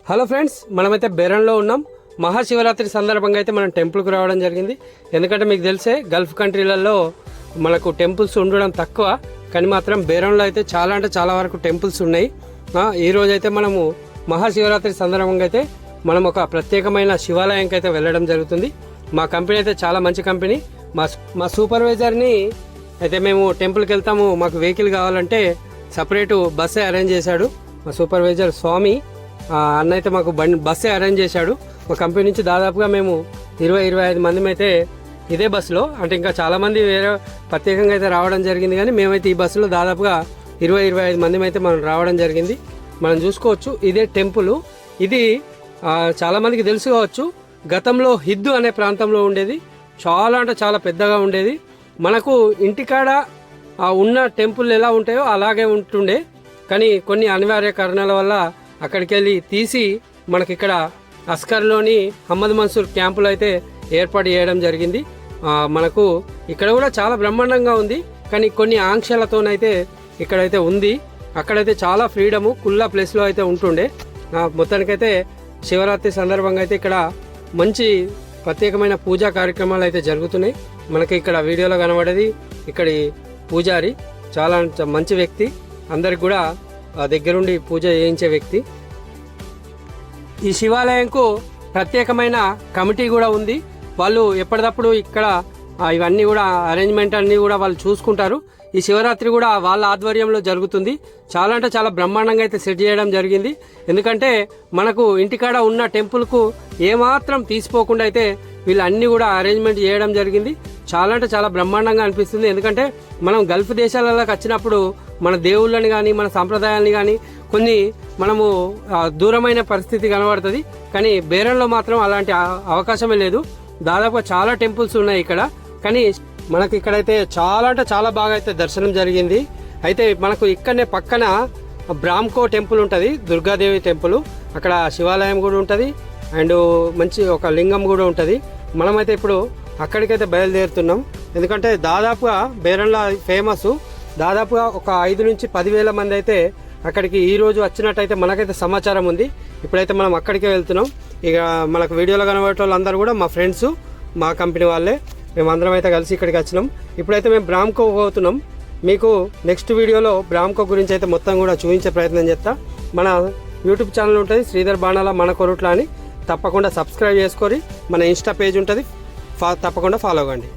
Hello friends, మనమైతే బేరంలో ఉన్నాం. మహాశివరాత్రి సందర్భంగా అయితే మనం టెంపుల్కి రావడం జరిగింది. ఎందుకంటే మీకు తెలిసే గల్ఫ్ కంట్రీలలో మనకు టెంపుల్స్ ఉండడం తక్కువ, కానీ మాత్రం బేరంలో అయితే చాలా అంటే చాలా వరకు టెంపుల్స్ ఉన్నాయి. ఈరోజు అయితే మనము మహాశివరాత్రి సందర్భంగా అయితే మనం ఒక ప్రత్యేకమైన శివాలయంకి అయితే వెళ్ళడం జరుగుతుంది. మా కంపెనీ అయితే చాలా మంచి కంపెనీ. మా సూపర్వైజర్ని అయితే మేము టెంపుల్కి వెళ్తాము, మాకు వెహికల్ కావాలంటే సపరేటు బస్సే అరేంజ్ చేశాడు మా సూపర్వైజర్ స్వామి అన్న. అయితే మాకు బస్సే అరేంజ్ చేశాడు. మా కంపెనీ నుంచి దాదాపుగా మేము 20-25 మంది అయితే ఇదే బస్సులో, అంటే ఇంకా చాలామంది వేరే ప్రత్యేకంగా అయితే రావడం జరిగింది, కానీ మేమైతే ఈ బస్సులో దాదాపుగా 20-25 మంది అయితే మనం రావడం జరిగింది. మనం చూసుకోవచ్చు ఇదే టెంపుల్. ఇది చాలామందికి తెలుసు కావచ్చు, గతంలో హిద్దు అనే ప్రాంతంలో ఉండేది. చాలా అంటే చాలా పెద్దగా ఉండేది. మనకు ఇంటికాడ ఉన్న టెంపుల్ ఎలా ఉంటాయో అలాగే ఉంటుండే, కానీ కొన్ని అనివార్య కారణాల వల్ల అక్కడికి వెళ్ళి తీసి మనకి ఇక్కడ అస్కర్లోని హమ్మద్ మన్సూర్ క్యాంపులో అయితే ఏర్పాటు చేయడం జరిగింది. మనకు ఇక్కడ కూడా చాలా బ్రహ్మాండంగా ఉంది, కానీ కొన్ని ఆంక్షలతోనైతే ఇక్కడైతే ఉంది. అక్కడైతే చాలా ఫ్రీడము కుల్లా ప్లేస్లో అయితే ఉంటుండే. మొత్తానికైతే శివరాత్రి సందర్భంగా అయితే ఇక్కడ మంచి ప్రత్యేకమైన పూజా కార్యక్రమాలు అయితే జరుగుతున్నాయి. మనకి ఇక్కడ వీడియోలో కనబడేది ఇక్కడి పూజారి, చాలా మంచి వ్యక్తి, అందరికి కూడా దగ్గరుండి పూజ చేయించే వ్యక్తి. ఈ శివాలయంకు ప్రత్యేకమైన కమిటీ కూడా ఉంది. వాళ్ళు ఎప్పటికప్పుడు ఇక్కడ ఇవన్నీ కూడా అరేంజ్మెంట్ అన్నీ కూడా వాళ్ళు చూసుకుంటారు. ఈ శివరాత్రి కూడా వాళ్ళ ఆధ్వర్యంలో జరుగుతుంది. చాలా అంటే చాలా బ్రహ్మాండంగా అయితే సెట్ చేయడం జరిగింది. ఎందుకంటే మనకు ఇంటికాడ ఉన్న టెంపుల్కు ఏమాత్రం తీసిపోకుండా అయితే వీళ్ళు అన్నీ కూడా అరేంజ్మెంట్ చేయడం జరిగింది. చాలా అంటే చాలా బ్రహ్మాండంగా అనిపిస్తుంది. ఎందుకంటే మనం గల్ఫ్ దేశాలలోకి వచ్చినప్పుడు మన దేవుళ్ళని కానీ మన సాంప్రదాయాలని కానీ కొన్ని మనము దూరమైన పరిస్థితి కనబడుతుంది, కానీ బేరంలో మాత్రం అలాంటి అవకాశమే లేదు. దాదాపుగా చాలా టెంపుల్స్ ఉన్నాయి ఇక్కడ, కానీ మనకి ఇక్కడైతే చాలా అంటే చాలా బాగా అయితే దర్శనం జరిగింది. అయితే మనకు ఇక్కడనే పక్కన బ్రామ్కో టెంపుల్ ఉంటుంది, దుర్గాదేవి టెంపుల్. అక్కడ శివాలయం కూడా ఉంటుంది అండ్ మంచి ఒక లింగం కూడా ఉంటుంది. మనమైతే ఇప్పుడు అక్కడికైతే బయలుదేరుతున్నాం. ఎందుకంటే దాదాపుగా బేరంలో ఫేమస్, దాదాపుగా ఒక 5 నుంచి 10,000 మంది అయితే అక్కడికి ఈ రోజు వచ్చినట్టయితే మనకైతే సమాచారం ఉంది. ఇప్పుడైతే మనం అక్కడికే వెళ్తున్నాం. ఇక మనకు వీడియోలో కనబడే వాళ్ళందరూ కూడా మా ఫ్రెండ్స్, మా కంపెనీ వాళ్ళే. మేమందరం అయితే కలిసి ఇక్కడికి వచ్చినాం. ఇప్పుడైతే మేము బ్రామ్కో పోతున్నాం. మీకు నెక్స్ట్ వీడియోలో బ్రామ్కో గురించి అయితే మొత్తం కూడా చూపించే ప్రయత్నం చేస్తా. మన యూట్యూబ్ ఛానల్ ఉంటుంది శ్రీధర్ బాణాల మన కొరుట్ల అని, తప్పకుండా సబ్స్క్రైబ్ చేసుకొని మన ఇన్స్టా పేజ్ ఉంటుంది, తప్పకుండా ఫాలో అవ్వండి.